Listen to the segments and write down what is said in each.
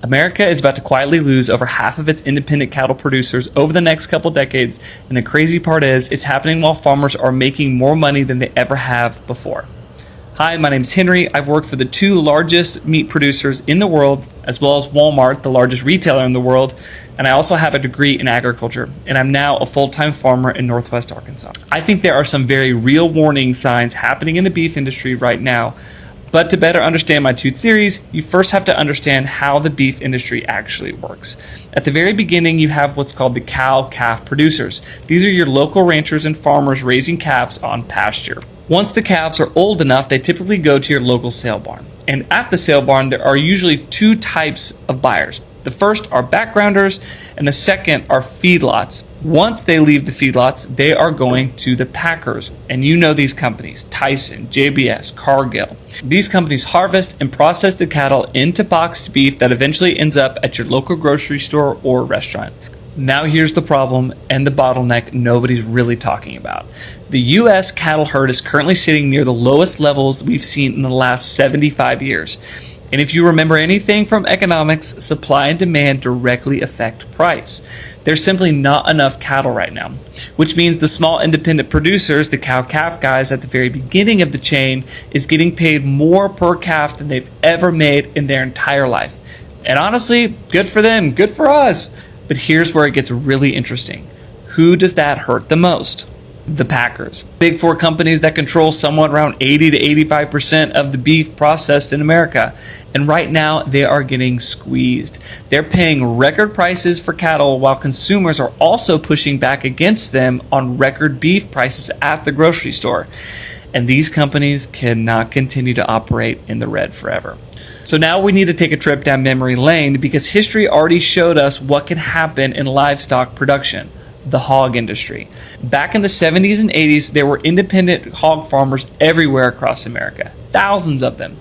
America is about to quietly lose over half of its independent cattle producers over the next couple decades, and the crazy part is it's happening while farmers are making more money than they ever have before. Hi, my name is Henry. I've worked for the two largest meat producers in the world, as well as Walmart, the largest retailer in the world, and I also have a degree in agriculture, and I'm now a full-time farmer in Northwest Arkansas. I think there are some very real warning signs happening in the beef industry right now. But to better understand my two theories, you first have to understand how the beef industry actually works. At the very beginning, you have what's called the cow-calf producers. These are your local ranchers and farmers raising calves on pasture. Once the calves are old enough, they typically go to your local sale barn. And at the sale barn, there are usually two types of buyers. The first are backgrounders, and the second are feedlots. Once they leave the feedlots, they are going to the packers. And you know these companies, Tyson, JBS, Cargill. These companies harvest and process the cattle into boxed beef that eventually ends up at your local grocery store or restaurant. Now here's the problem and the bottleneck nobody's really talking about. The U.S. cattle herd is currently sitting near the lowest levels we've seen in the last 75 years. And if you remember anything from economics, supply and demand directly affect price. There's simply not enough cattle right now, which means the small independent producers, the cow-calf guys at the very beginning of the chain, is getting paid more per calf than they've ever made in their entire life. And honestly, good for them, good for us. But here's where it gets really interesting. Who does that hurt the most? The packers. Big four companies that control somewhat around 80 to 85% of the beef processed in America. And right now, they are getting squeezed. They're paying record prices for cattle while consumers are also pushing back against them on record beef prices at the grocery store. And these companies cannot continue to operate in the red forever. So now we need to take a trip down memory lane because history already showed us what can happen in livestock production. The hog industry. Back in the 70s and 80s, there were independent hog farmers everywhere across America, thousands of them,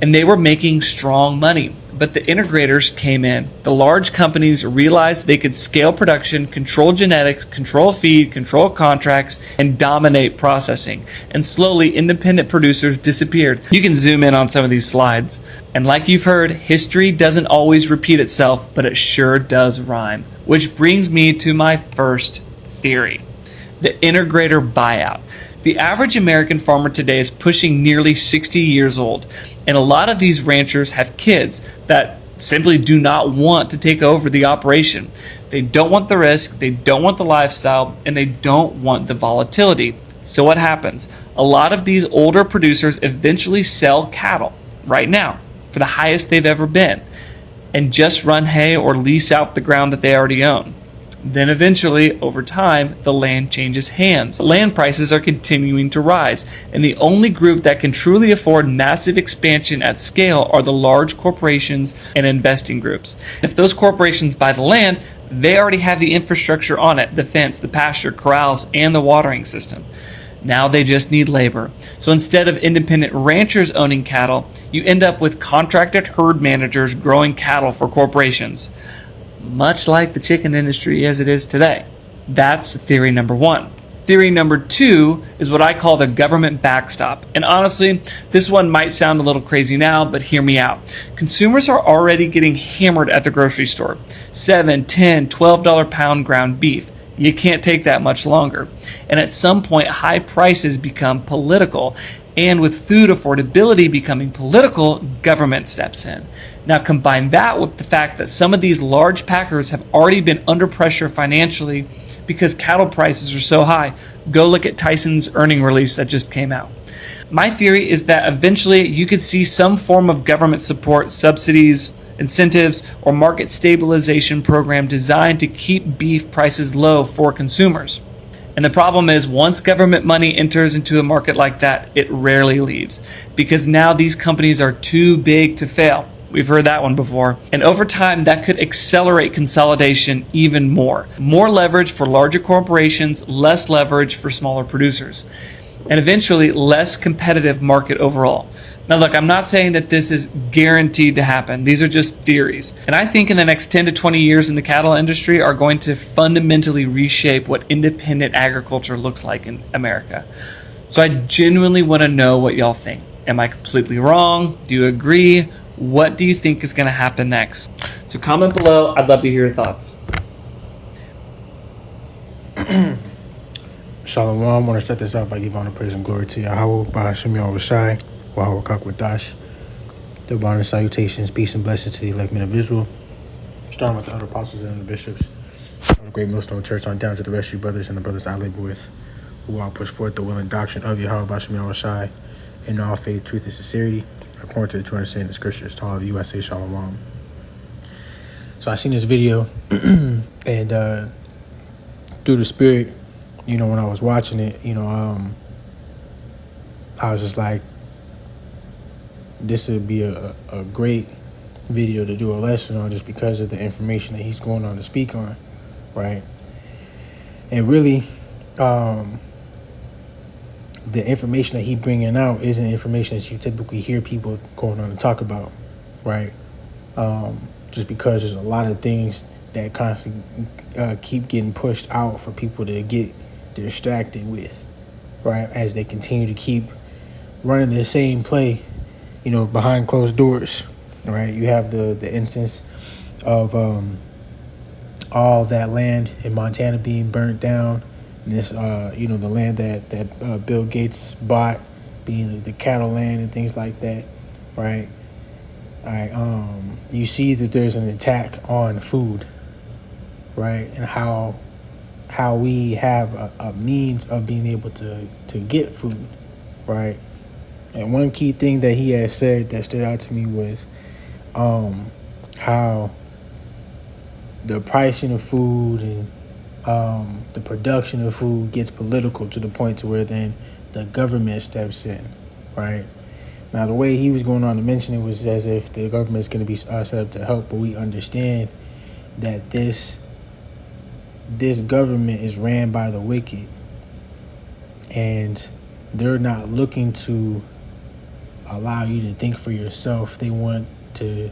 and they were making strong money. But the integrators came in. The large companies realized they could scale production, control genetics, control feed, control contracts, and dominate processing. And slowly, independent producers disappeared. You can zoom in on some of these slides. And like you've heard, history doesn't always repeat itself, but it sure does rhyme. Which brings me to my first theory, the integrator buyout. The average American farmer today is pushing nearly 60 years old, and a lot of these ranchers have kids that simply do not want to take over the operation. They don't want the risk, they don't want the lifestyle, and they don't want the volatility. So what happens? A lot of these older producers eventually sell cattle right now for the highest they've ever been and just run hay or lease out the ground that they already own. Then eventually, over time, the land changes hands. Land prices are continuing to rise, and the only group that can truly afford massive expansion at scale are the large corporations and investing groups. If those corporations buy the land, they already have the infrastructure on it, the fence, the pasture, corrals, and the watering system. Now they just need labor. So instead of independent ranchers owning cattle, you end up with contracted herd managers growing cattle for corporations. Much like the chicken industry as it is today. That's theory number one. Theory number two is what I call the government backstop. And honestly, this one might sound a little crazy now, but hear me out. Consumers are already getting hammered at the grocery store. $7, $10, $12 pound ground beef. You can't take that much longer. And at some point, high prices become political. And with food affordability becoming political, government steps in. Now combine that with the fact that some of these large packers have already been under pressure financially because cattle prices are so high. Go look at Tyson's earning release that just came out. My theory is that eventually you could see some form of government support, subsidies, incentives, or market stabilization program designed to keep beef prices low for consumers. And the problem is, once government money enters into a market like that, it rarely leaves, because now these companies are too big to fail. We've heard that one before. And over time, that could accelerate consolidation even more. More leverage for larger corporations, less leverage for smaller producers, and eventually less competitive market overall. Now look, I'm not saying that this is guaranteed to happen. These are just theories. And I think in the next 10 to 20 years in the cattle industry are going to fundamentally reshape what independent agriculture looks like in America. So I genuinely want to know what y'all think. Am I completely wrong? Do you agree? What do you think is going to happen next? So comment below. I'd love to hear your thoughts. Shalom. I want to start this off by giving honor, praise, and glory to Yahweh, Bahashim Yahushai, Wahweh Kakwadash. Divine salutations, peace, and blessings to the elect men of Israel. Starting with the other apostles and the bishops of the Great Millstone Church on down to the rest of you brothers and the brothers I labor with, who all push forth the will and doctrine of Yahweh, Bahashim Yahushai, in all faith, truth, and sincerity, according to the true understanding of the scriptures. To all of you, I say Shalom. So I seen this video, and through the Spirit, when I was watching it, I was just like, this would be a great video to do a lesson on, just because of the information that he's going on to speak on, right? And really, the information that he's bringing out isn't information that you typically hear people going on to talk about, right? Just because there's a lot of things that constantly keep getting pushed out for people to get distracted with, right? As they continue to keep running the same play, behind closed doors, right? You have the instance of all that land in Montana being burnt down, and this, the land that Bill Gates bought, being the cattle land and things like that, right? You see that there's an attack on food, right? And how we have a means of being able to get food, right? And one key thing that he had said that stood out to me was how the pricing of food and the production of food gets political to the point to where then the government steps in, right? Now, the way he was going on to mention it was as if the government is going to be set up to help, but we understand that this government is ran by the wicked, and they're not looking to allow you to think for yourself. They want to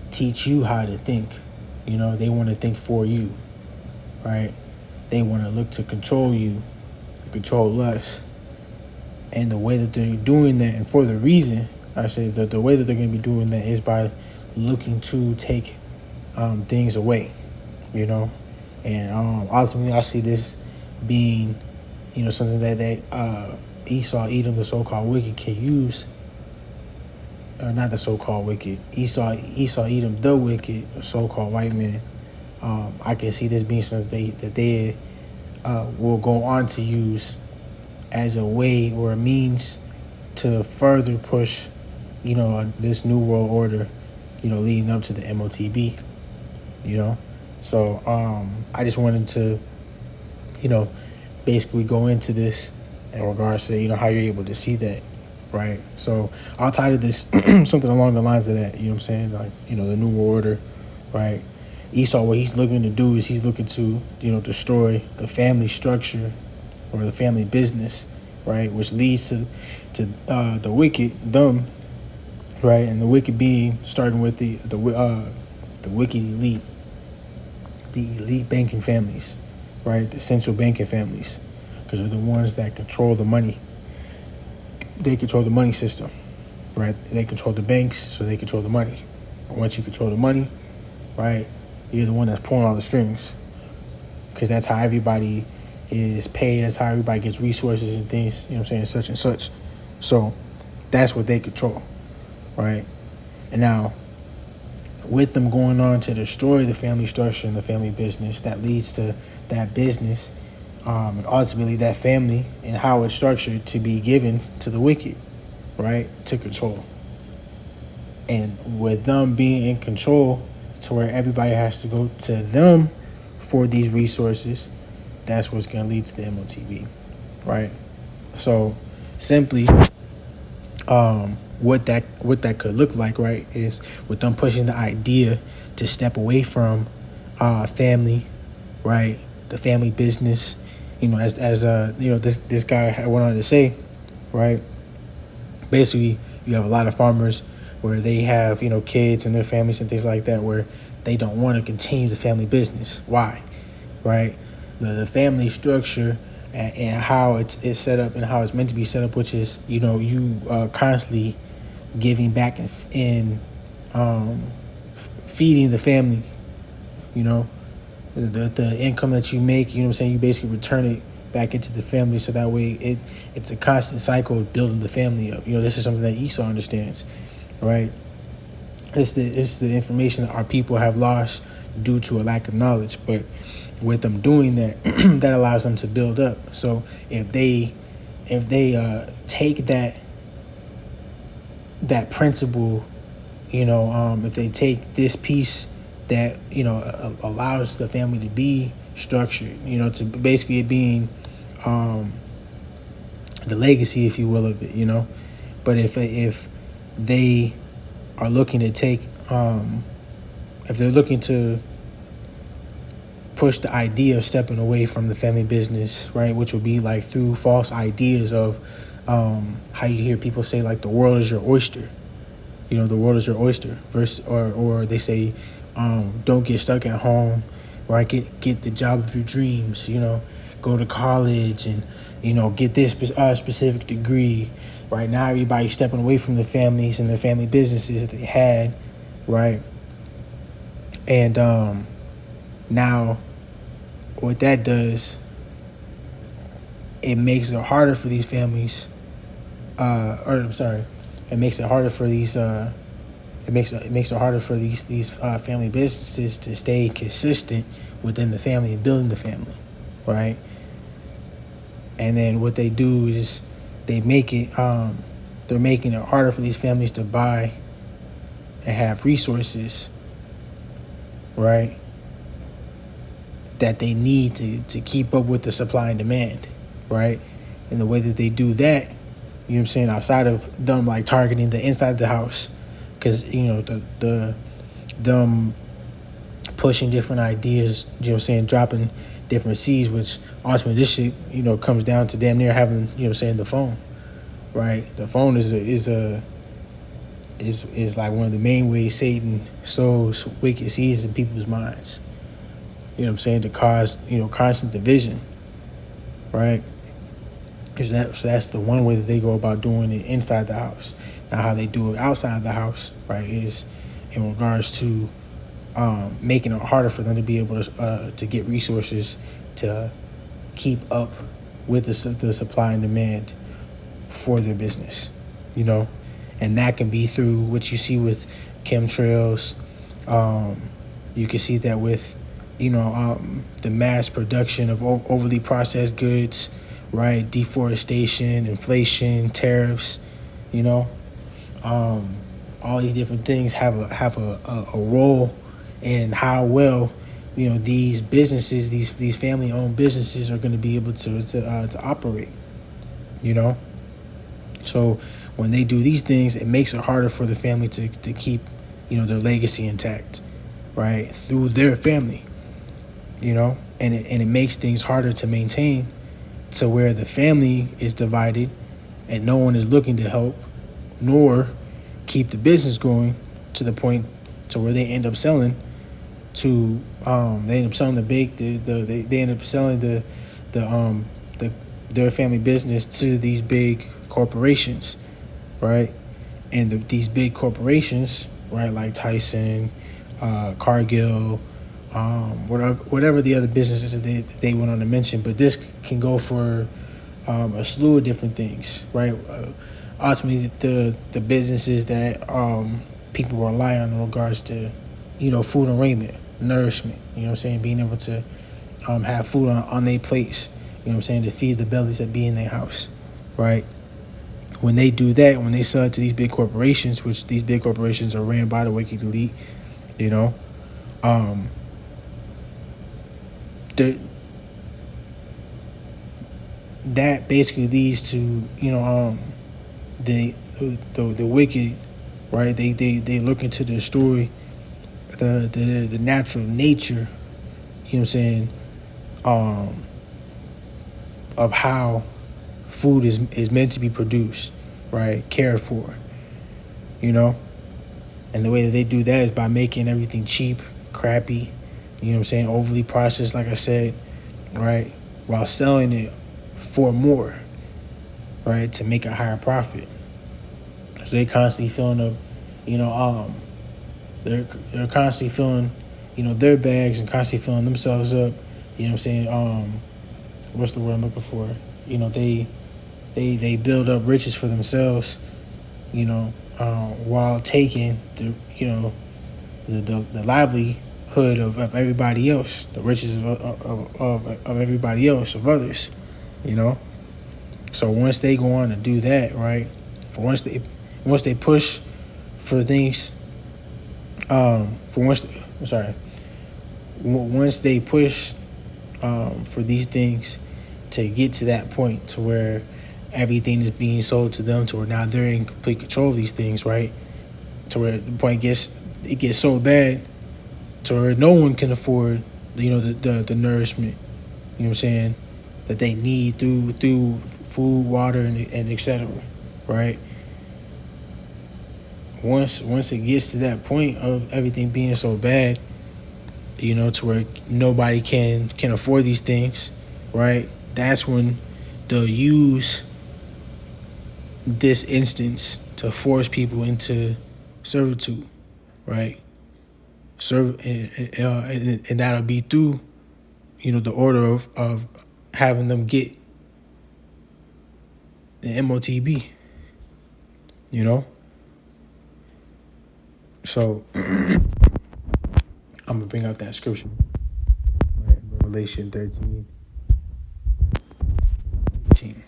teach you how to think. They want to think for you, right? They want to look to control you, control us. And the way that they're doing that, and for the reason, I say that the way that they're going to be doing that is by looking to take things away, And ultimately, I see this being, something that Esau, Edom, the so-called wicked, can use, or not the so-called wicked, Esau, Edom, the wicked, the so-called white man. I can see this being something that they will go on to use as a way or a means to further push, this new world order, leading up to the MOTB, So I just wanted to, basically go into this in regards to, how you're able to see that, right? So I'll title this something along the lines of that, you know what I'm saying? Like, the new world order, right? Esau, what he's looking to do is he's looking to, destroy the family structure or the family business, right? Which leads to the wicked, them, right? And the wicked being starting with the wicked elite, the elite banking families, right? The central banking families, because they're the ones that control the money. They control the money system, right? They control the banks, so they control the money. And once you control the money, right, you're the one that's pulling all the strings, because that's how everybody is paid. That's how everybody gets resources and things, such and such. So that's what they control, right? And now, with them going on to destroy the family structure and the family business, that leads to that business and ultimately that family and how it's structured to be given to the wicked, right, to control. And with them being in control to where everybody has to go to them for these resources, that's what's going to lead to the MOTB, right? So simply, what that could look like, right, is with them pushing the idea to step away from family, right, the family business, as this guy went on to say, right, basically you have a lot of farmers where they have, kids and their families and things like that, where they don't want to continue the family business. Why? Right? The family structure and how it's set up and how it's meant to be set up, which is, you constantly giving back and feeding the family. You know, the income that you make, you know what I'm saying, you basically return it back into the family, so that way it's a constant cycle of building the family up. You know, this is something that Esau understands, right? It's the information that our people have lost due to a lack of knowledge. But with them doing that, that allows them to build up. So if they take that principle, you know, if they take this piece that, you know, allows the family to be structured, you know, to basically it being the legacy, if you will, of it, you know. But if they are looking to take, if they're looking to push the idea of stepping away from the family business, right, which will be like through false ideas of how you hear people say like the world is your oyster, you know, the world is your oyster, versus, or they say don't get stuck at home, right, get the job of your dreams, you know, go to college and, you know, get this specific degree. Right now, everybody's stepping away from the families and their family businesses that they had, right? And now, what that does, it makes it harder for these families. It makes it harder for these. It makes it harder for these family businesses to stay consistent within the family and building the family, right? And then what they do is they make it, they're making it harder for these families to buy and have resources, right, that they need to keep up with the supply and demand, right? And the way that they do that, you know what I'm saying, outside of them like targeting the inside of the house, because, you know, them pushing different ideas, you know what I'm saying, dropping different seeds, which ultimately this shit, you know, comes down to damn near having, you know what I'm saying, the phone, right? The phone is like one of the main ways Satan sows wicked seeds in people's minds, you know what I'm saying, to cause, you know, constant division, right? Because that's the one way that they go about doing it inside the house. Now, how they do it outside the house, right, is in regards to making it harder for them to be able to get resources to keep up with the supply and demand for their business, you know. And that can be through what you see with chemtrails. You can see that with, you know, the mass production of overly processed goods, right? Deforestation, inflation, tariffs, you know. All these different things have a role in how well, you know, these businesses, these family-owned businesses are going to be able to operate, you know. So when they do these things, it makes it harder for the family to keep, you know, their legacy intact, right, through their family, you know, and it makes things harder to maintain, to where the family is divided and no one is looking to help nor keep the business going, to the point to where they end up selling to they end up selling their family business to these big corporations, right? And these big corporations, right, like Tyson, Cargill, whatever the other businesses that they went on to mention, but this can go for a slew of different things, right? Ultimately, the businesses that people rely on in regards to, you know, food and raiment, nourishment, you know what I'm saying, being able to have food on their plates, you know what I'm saying, to feed the bellies that be in their house, right? When they do that, when they sell it to these big corporations, which these big corporations are ran by the wicked elite, you know, that basically leads to, you know, the wicked, right? They look into the story, the natural nature, you know what I'm saying, of how food is meant to be produced, right? Cared for, you know? And the way that they do that is by making everything cheap, crappy, you know what I'm saying, overly processed, like I said, right? While selling it for more, right, to make a higher profit. So they constantly filling up, you know, they're constantly filling, their bags and constantly filling themselves up. You know what I'm saying? What's the word I'm looking for? They build up riches for themselves, while taking the livelihood of everybody else, the riches of everybody else, of others, you know. So once they go on to do that, right? Once they push for things, for once I'm sorry, once they push for these things to get to that point to where everything is being sold to them, to where now they're in complete control of these things, right? To where the point gets so bad to where no one can afford, the nourishment, you know what I'm saying, that they need through food, water, and etc. Right? Once it gets to that point of everything being so bad, to where nobody can afford these things, right? That's when they'll use this instance to force people into servitude, right? And that'll be through, the order of having them get the MOTB, So I'm gonna bring out that scripture, right? Revelation 13:18,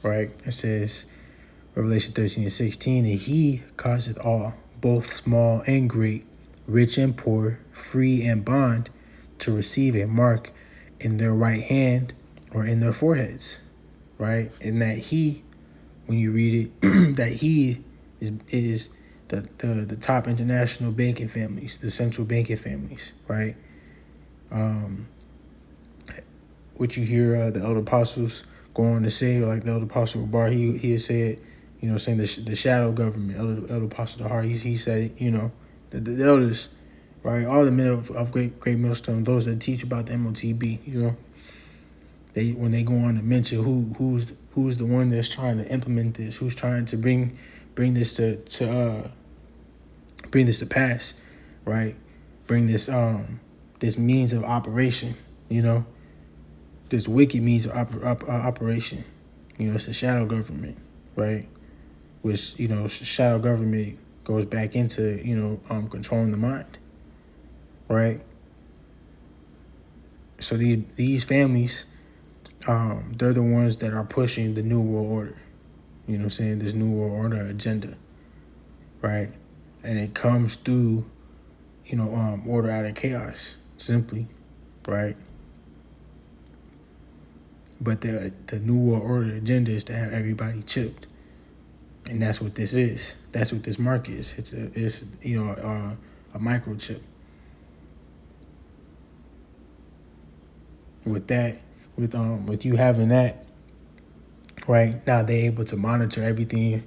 right? It says, Revelation 13:16, and he causeth all, both small and great, rich and poor, free and bond, to receive a mark in their right hand or in their foreheads, right? And that he, when you read it, that he is the top international banking families, the central banking families, right? What you hear the elder apostles go on to say, like the elder apostle Bar, he had said, saying the shadow government, elder apostle Dahar, he said, the elders, right? All the men of great millstone, those that teach about the MOTB, they when they go on to mention who's the one that's trying to implement this, who's trying to bring this to bring this to pass, right? Bring this this means of operation, this wicked means of operation. It's the shadow government, right? Which shadow government goes back into controlling the mind, right? So these families, they're the ones that are pushing the New World Order. You know what I'm saying? This New World Order agenda, right? And it comes through, order out of chaos, simply, right? But the New World Order agenda is to have everybody chipped, and that's what this is. That's what this mark is. It's a microchip. With you having that, right now they're able to monitor everything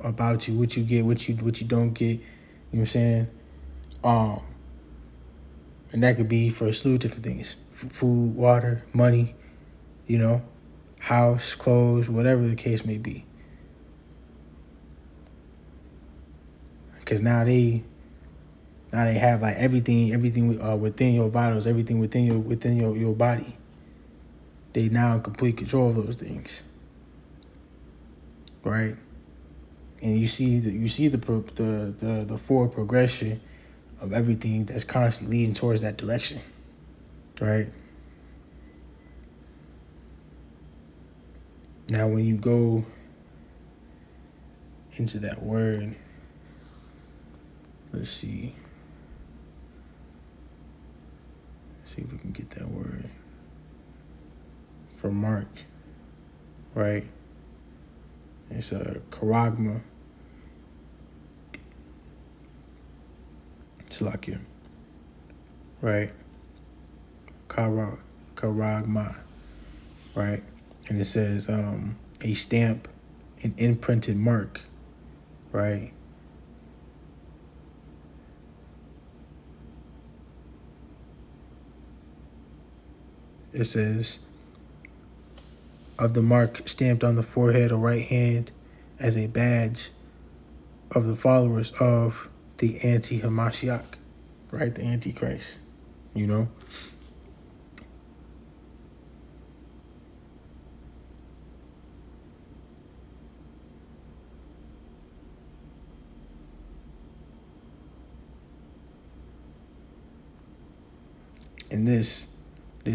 about you, what you get, what you don't get. You know what I'm saying? And that could be for a slew of different things: food, water, money, house, clothes, whatever the case may be. Because now they have like everything within your vitals, everything within your body. They now in complete control of those things, right? And you see the forward progression of everything that's constantly leading towards that direction, right? Now, when you go into that word, let's see if we can get that word for Mark, right? It's a charagma. Slakia, right? Charagma, right? And it says a stamp, an imprinted mark, right? It says, of the mark stamped on the forehead or right hand as a badge of the followers of the anti-Hamashiach, right? The Antichrist, you know? And this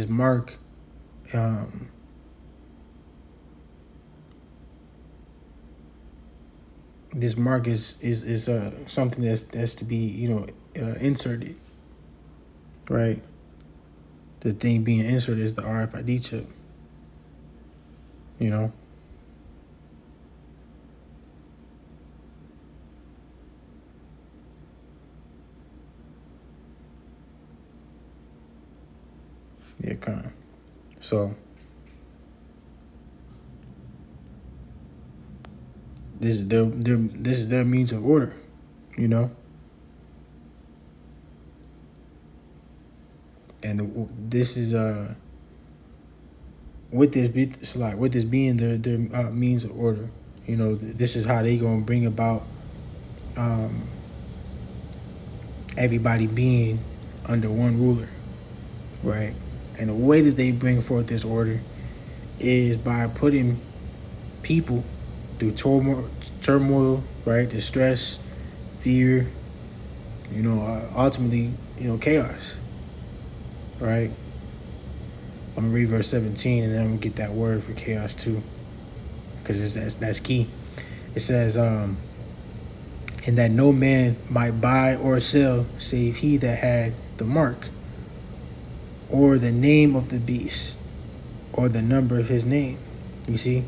mark, this mark is something that's to be, you know, inserted, right? The thing being inserted is the RFID chip, you know. Yeah, kind of. So this is their means of order, you know. And this is with this being their means of order, you know. This is how they gonna bring about everybody being under one ruler, right? And the way that they bring forth this order is by putting people through turmoil, right? Distress, fear, you know, ultimately, you know, chaos, right? I'm gonna read verse 17, and then I'm gonna get that word for chaos too, because that's key. It says, and that no man might buy or sell save he that had the mark, or the name of the beast, or the number of his name. You see?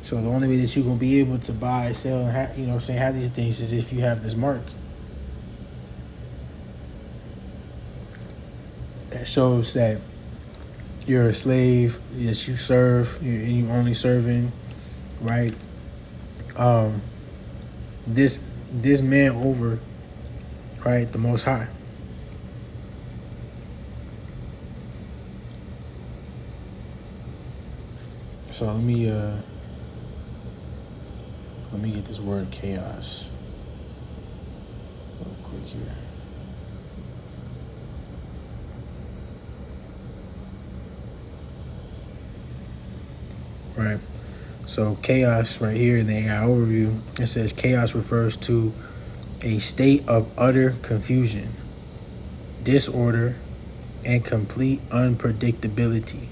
So the only way that you're gonna be able to buy, sell, and have these things is if you have this mark. That shows that you're a slave, that you serve, and you only serving, right? This man over, right, the Most High. So let me get this word chaos real quick here. Right. So chaos right here in the AI overview, it says chaos refers to a state of utter confusion, disorder, and complete unpredictability.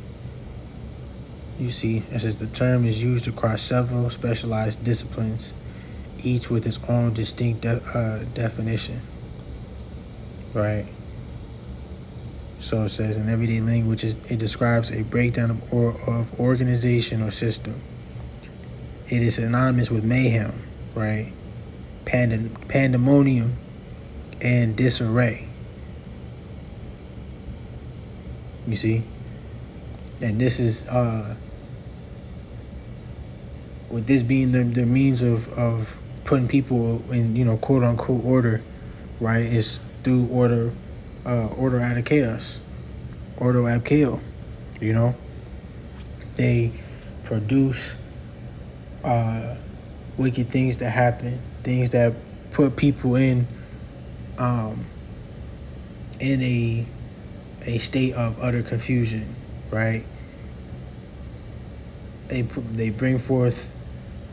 You see, it says the term is used across several specialized disciplines, each with its own distinct definition, right? So it says in everyday language, it describes a breakdown of organization or system. It is synonymous with mayhem, right? Pandemonium and disarray. You see? And this is, with this being the means of putting people in, you know, quote unquote order, right? Is through order out of chaos, order ab chaos, you know? They produce wicked things that happen, things that put people in a state of utter confusion, right? They bring forth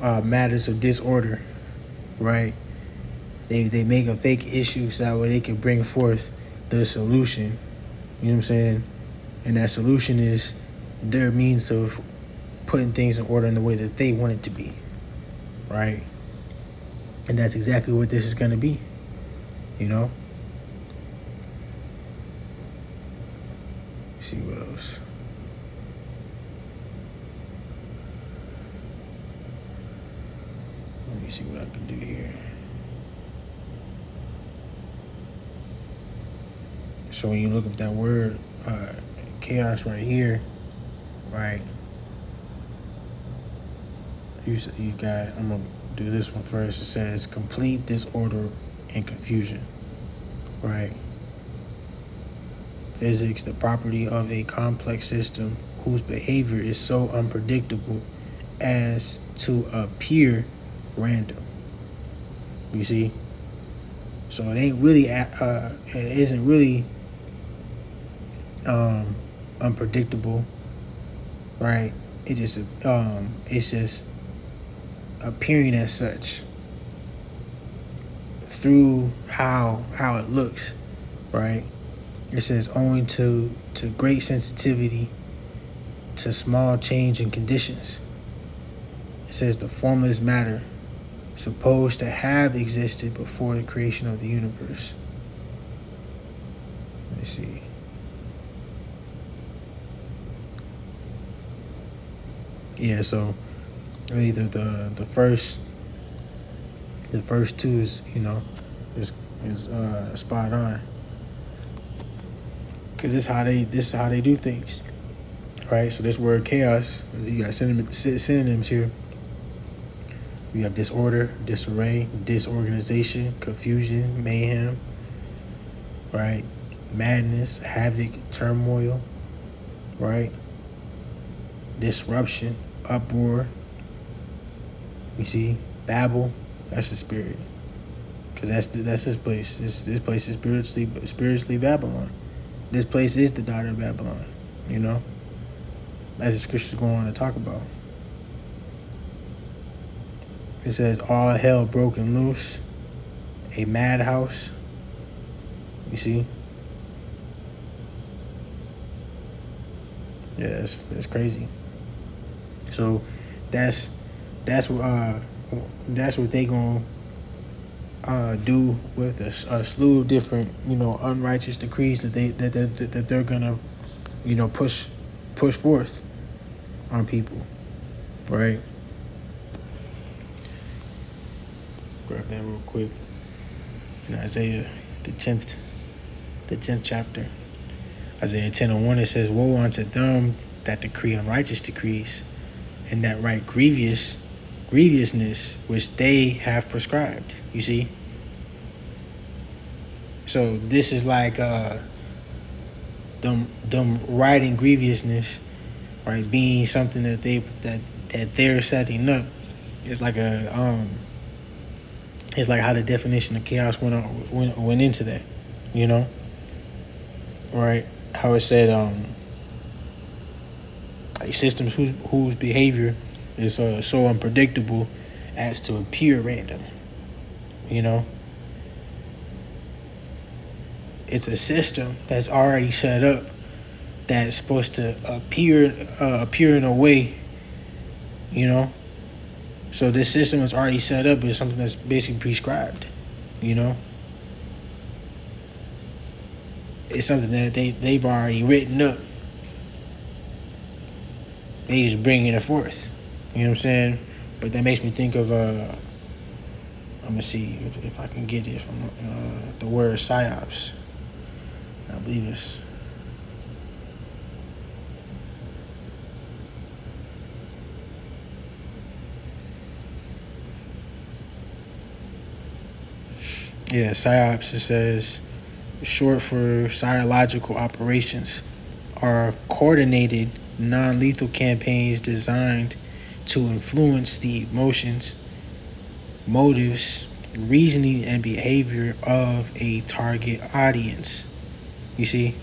matters of disorder, right? They make a fake issue so that way they can bring forth the solution. You know what I'm saying? And that solution is their means of putting things in order in the way that they want it to be, right? And that's exactly what this is going to be, you know? Let's see what else. Let me see what I can do here. So when you look up that word, chaos right here, right? You got, I'm going to do this one first. It says complete disorder and confusion, right? Physics, the property of a complex system whose behavior is so unpredictable as to appear random. You see? So it ain't really, it isn't really unpredictable, right? It's just appearing as such through how it looks, right? It says owing to great sensitivity to small change in conditions. It says the formless matter supposed to have existed before the creation of the universe. Let me see. Yeah, so really the first two is, is spot on, because this is how they do things, right? So this word chaos, you got synonyms here. You have disorder, disarray, disorganization, confusion, mayhem, right? Madness, havoc, turmoil, right? Disruption, uproar. You see, Babel, that's the spirit, because that's this place. This place is spiritually Babylon. This place is the daughter of Babylon. As the scriptures go on to talk about. It says all hell broken loose, a madhouse. You see? Yeah, that's crazy. So that's what they gonna do with a slew of different unrighteous decrees that they're gonna push forth on people, right? Grab that real quick. In Isaiah the 10th chapter, Isaiah 10:1, it says, "Woe unto them that decree unrighteous decrees, and that write grievousness which they have prescribed." You see? So this is like them writing grievousness, right, being something that they're setting up. It's like it's like how the definition of chaos went into that, right? How it said like systems whose behavior is so unpredictable as to appear random. It's a system that's already set up that's supposed to appear in a way, So this system is already set up as something that's basically prescribed, It's something that they've already written up. They just bringing it forth. You know what I'm saying? But that makes me think of I'm gonna see if I can get it from the word psyops. I believe it's psyops. It says short for psychological operations, are coordinated non-lethal campaigns designed to influence the emotions, motives, reasoning, and behavior of a target audience. You see?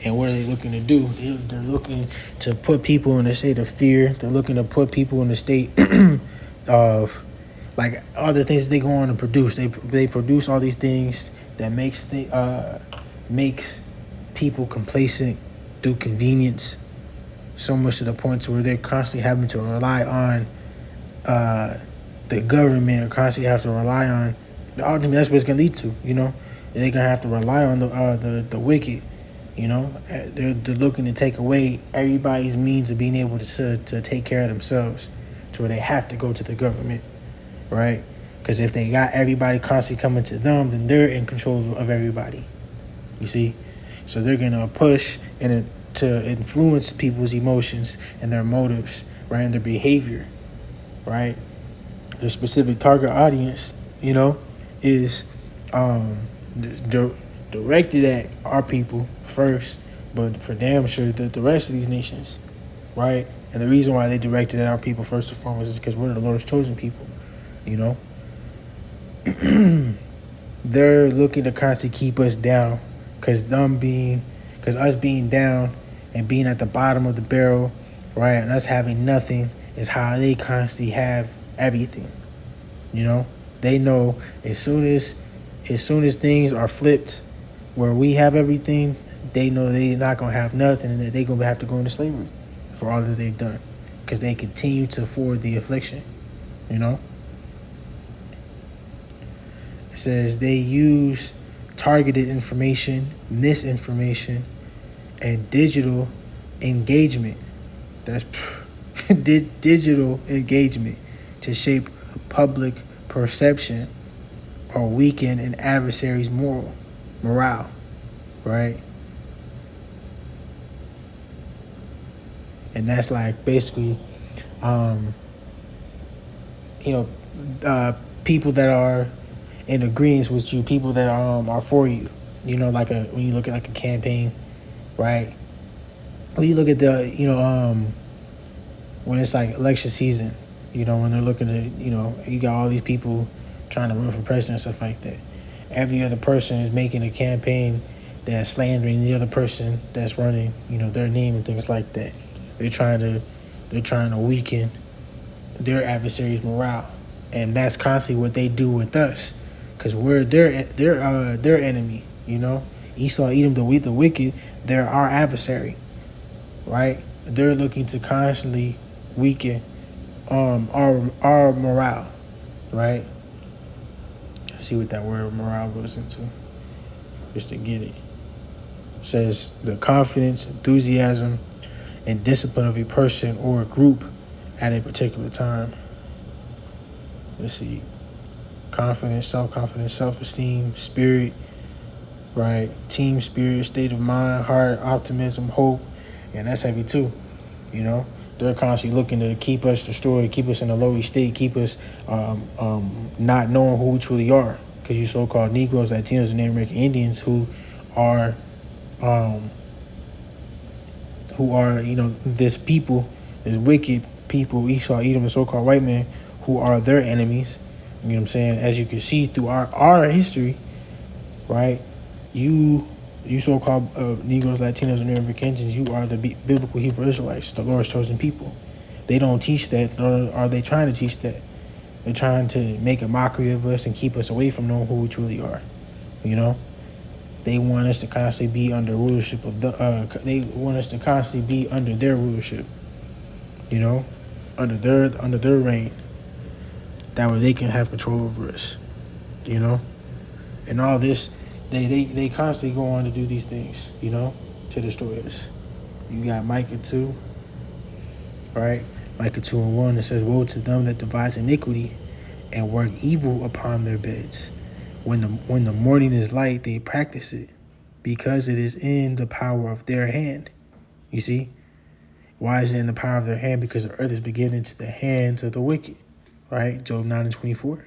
And what are they looking to do? They're looking to put people in a state of fear. They're looking to put people in a state of, like, all the things they go on and produce. They produce all these things that makes people complacent through convenience, so much to the point to where they're constantly having to rely on the government, or constantly have to rely on. Ultimately, that's what it's gonna lead to. They're gonna have to rely on the wicked. They're looking to take away everybody's means of being able to take care of themselves, to where they have to go to the government, right? Because if they got everybody constantly coming to them, then they're in control of everybody. You see? So they're gonna push to influence people's emotions and their motives, right, and their behavior, right? The specific target audience, is directed at our people first, but for damn sure the rest of these nations, right? And the reason why they directed at our people first and foremost is because we're the Lord's chosen people, they're looking to constantly keep us down, because us being down and being at the bottom of the barrel, right, and us having nothing is how they constantly have everything. You know, they know as soon as things are flipped, where we have everything, they know they're not gonna have nothing, and that they're gonna have to go into slavery for all that they've done, because they continue to forward the affliction. You know, it says they use targeted information, misinformation, and digital engagement. That's digital engagement to shape public perception or weaken an adversary's morale, right? And that's like basically, you know, people that are in agreement with you, people that are for you. You know, when you look at like a campaign, right? When you look at when it's like election season, when they're looking to, you got all these people trying to run for president and stuff like that. Every other person is making a campaign that's slandering the other person that's running, their name and things like that. They're trying to weaken their adversary's morale, and that's constantly what they do with us, because we're their enemy. Esau, Edom, the wicked, they're our adversary, right? They're looking to constantly weaken our morale, right? Let's see what that word morale goes into, just to get it. It says the confidence, enthusiasm, and discipline of a person or a group at a particular time. Let's see. Confidence, self-confidence, self-esteem, spirit, right? Team spirit, state of mind, heart, optimism, hope. And that's heavy too. They're constantly looking to keep us destroyed, keep us in a low state, keep us not knowing who we truly are. Because you so-called Negroes, Latinos, and Native American Indians who are this people, this wicked people, Esau, Edom, and so-called white men, who are their enemies. You know what I'm saying? As you can see through our history, right? You so-called Negroes, Latinos, and Native American Indians, you are the biblical Hebrew Israelites, the Lord's chosen people. They don't teach that, nor are they trying to teach that. They're trying to make a mockery of us and keep us away from knowing who we truly are. They want us to constantly be under rulership they want us to constantly be under their rulership. Under their reign. That way they can have control over us. And all this, they constantly go on to do these things, to destroy us. You got Micah 2, right? Micah 2:1, it says, "Woe to them that devise iniquity and work evil upon their beds. When the morning is light, they practice it, because it is in the power of their hand." You see? Why is it in the power of their hand? Because the earth is beginning into the hands of the wicked, right? Job 9:24.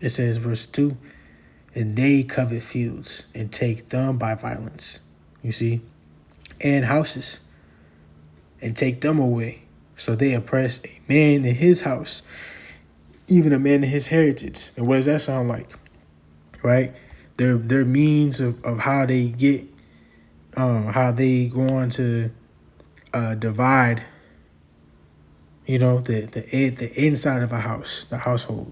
It says, verse 2, "And they covet fields and take them by violence." You see? "And houses, and take them away. So they oppress a man in his house, even a man in his heritage." And what does that sound like? Right? Their means of how they get, how they go on to divide, the inside of a house, the household,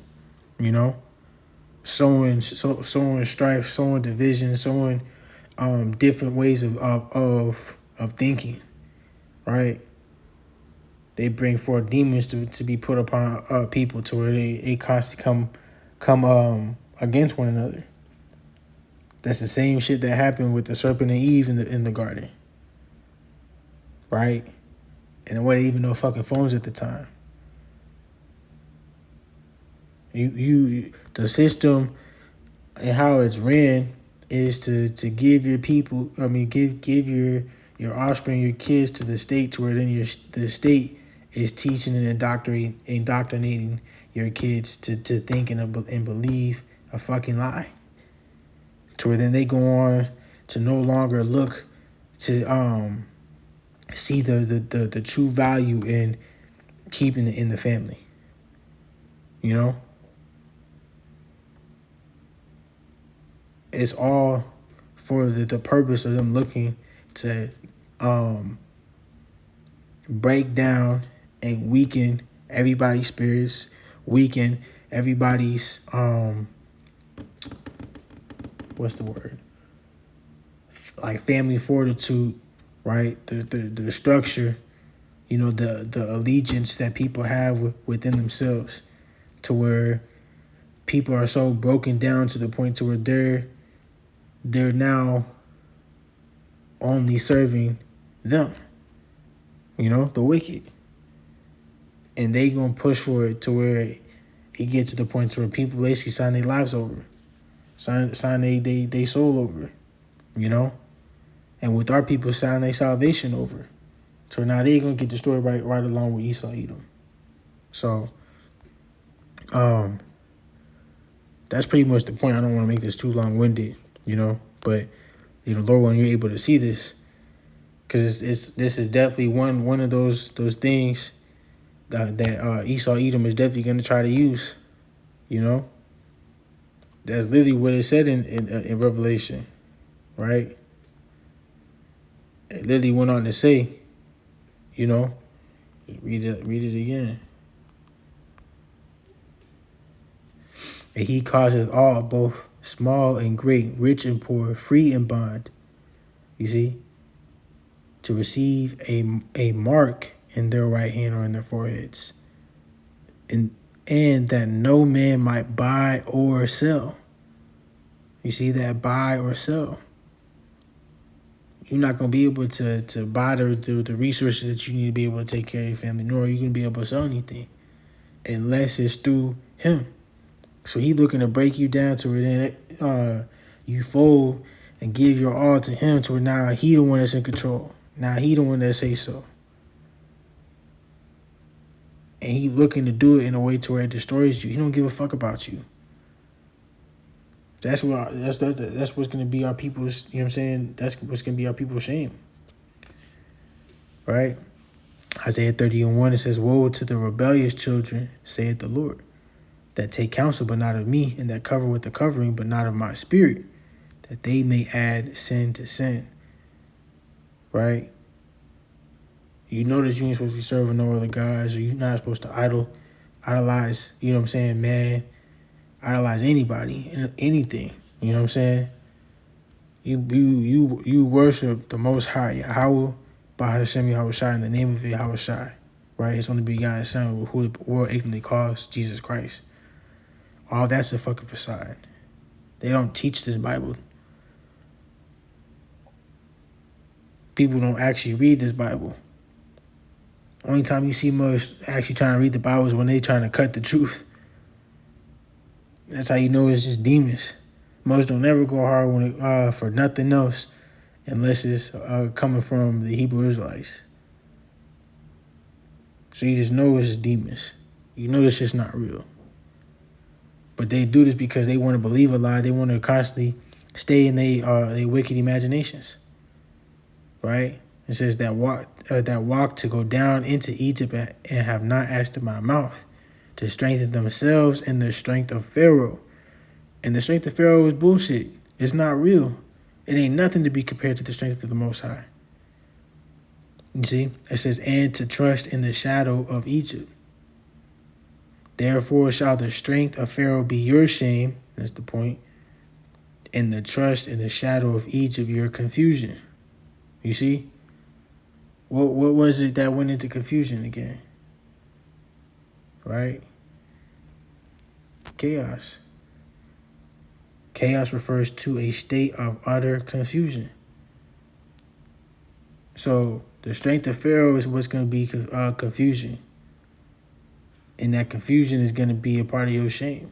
sowing strife, sowing division, sowing different ways of thinking, right? They bring forth demons to be put upon people, to where they constantly come against one another. That's the same shit that happened with the serpent and Eve in the garden, right? And there wasn't even no fucking phones at the time. The system and how it's ran is to give your people, give your offspring, your kids, to the state, to where then the state is teaching and indoctrinating your kids to think and believe a fucking lie, to where then they go on to no longer look to see the true value in keeping it in the family. it's all for the purpose of them looking to break down and weaken everybody's spirits, weaken everybody's what's the word? Like family fortitude, right? The structure, you know, the allegiance that people have within themselves, to where people are so broken down to the point to where they're now only serving them, you know, the wicked. And they gonna push for it to where it gets to the point to where people basically sign their lives over, sign they soul over, you know. And with our people sign their salvation over. So now they gonna get destroyed right along with Esau Edom. So that's pretty much the point. I don't want to make this too long-winded, you know, but you know, Lord, when you're able to see this, because this is definitely one of those things that Esau Edom is definitely going to try to use, you know. That's literally what it said in Revelation, right? It literally went on to say, you know, read it again. And he causeth all, both small and great, rich and poor, free and bond, you see, to receive a mark in their right hand or in their foreheads, and that no man might buy or sell. You see that? Buy or sell. You're not going to be able to buy the resources that you need to be able to take care of your family, nor are you going to be able to sell anything unless it's through him. So he's looking to break you down to where then you fold and give your all to him, to where now he the one that's in control. Now he the one that say so. And he looking to do it in a way to where it destroys you. He don't give a fuck about you. That's what's gonna be our people's, you know what I'm saying? That's what's gonna be our people's shame. Right? Isaiah 30:1, it says, woe to the rebellious children, saith the Lord, that take counsel but not of me, and that cover with the covering but not of my spirit, that they may add sin to sin. Right? You know that you ain't supposed to be serving no other gods, or you're not supposed to idolize, you know what I'm saying, man, idolize anybody, anything, you know what I'm saying? You worship the Most High, Yahweh, by Hashem Yahushua, in the name of Yahushua, right? His only begotten Son, who the world ignorantly calls Jesus Christ. All that's a fucking facade. They don't teach this Bible. People don't actually read this Bible. Only time you see most actually trying to read the Bible is when they trying to cut the truth. That's how you know it's just demons. Most don't ever go hard when for nothing else unless it's coming from the Hebrew Israelites. So you just know it's just demons. You know this shit's not real. But they do this because they want to believe a lie. They want to constantly stay in they wicked imaginations. Right? It says that walk to go down into Egypt and have not asked in my mouth, to strengthen themselves in the strength of Pharaoh. And the strength of Pharaoh is bullshit. It's not real. It ain't nothing to be compared to the strength of the Most High. You see? It says, and to trust in the shadow of Egypt. Therefore shall the strength of Pharaoh be your shame. That's the point. And the trust in the shadow of Egypt your confusion. You see? What was it that went into confusion again? Right? Chaos. Chaos refers to a state of utter confusion. So the strength of Pharaoh is what's going to be confusion. And that confusion is going to be a part of your shame.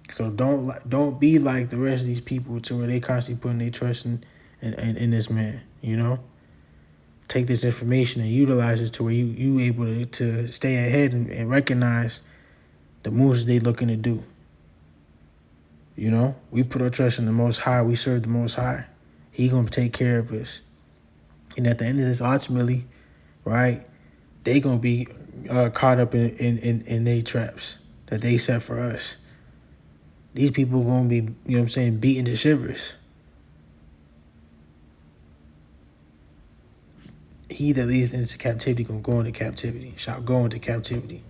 So don't be like the rest of these people to where they constantly putting their trust in this man, you know? Take this information and utilize it to where you able to stay ahead and recognize the moves they looking to do. You know? We put our trust in the Most High. We serve the Most High. He going to take care of us. And at the end of this, ultimately, right, they going to be caught up in their traps that they set for us. these people are going to be, you know what I'm saying, beaten to shivers. He that leadeth into captivity going to go into captivity, shall go into captivity.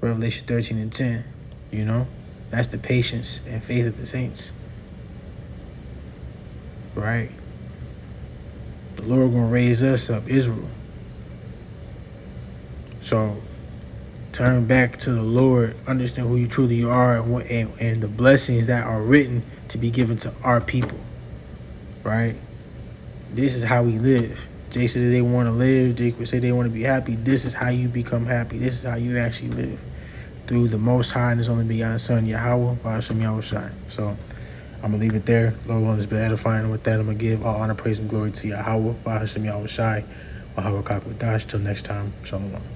Revelation 13 and 10, you know? That's the patience and faith of the saints. Right? The Lord going to raise us up, Israel. So turn back to the Lord, understand who you truly are, and the blessings that are written to be given to our people. Right? This is how we live. Jake said they want to live. Jake would say they want to be happy. This is how you become happy. This is how you actually live. Through the Most High and His only begotten Son, Yahweh, Ba'ashem Yahushai. So I'm going to leave it there. Lord willing, has been edifying. With that, I'm going to give all honor, praise, and glory to Yahweh, Ba'ashem Yahushai, Wahawah Kakwadash. Till next time, Shalom.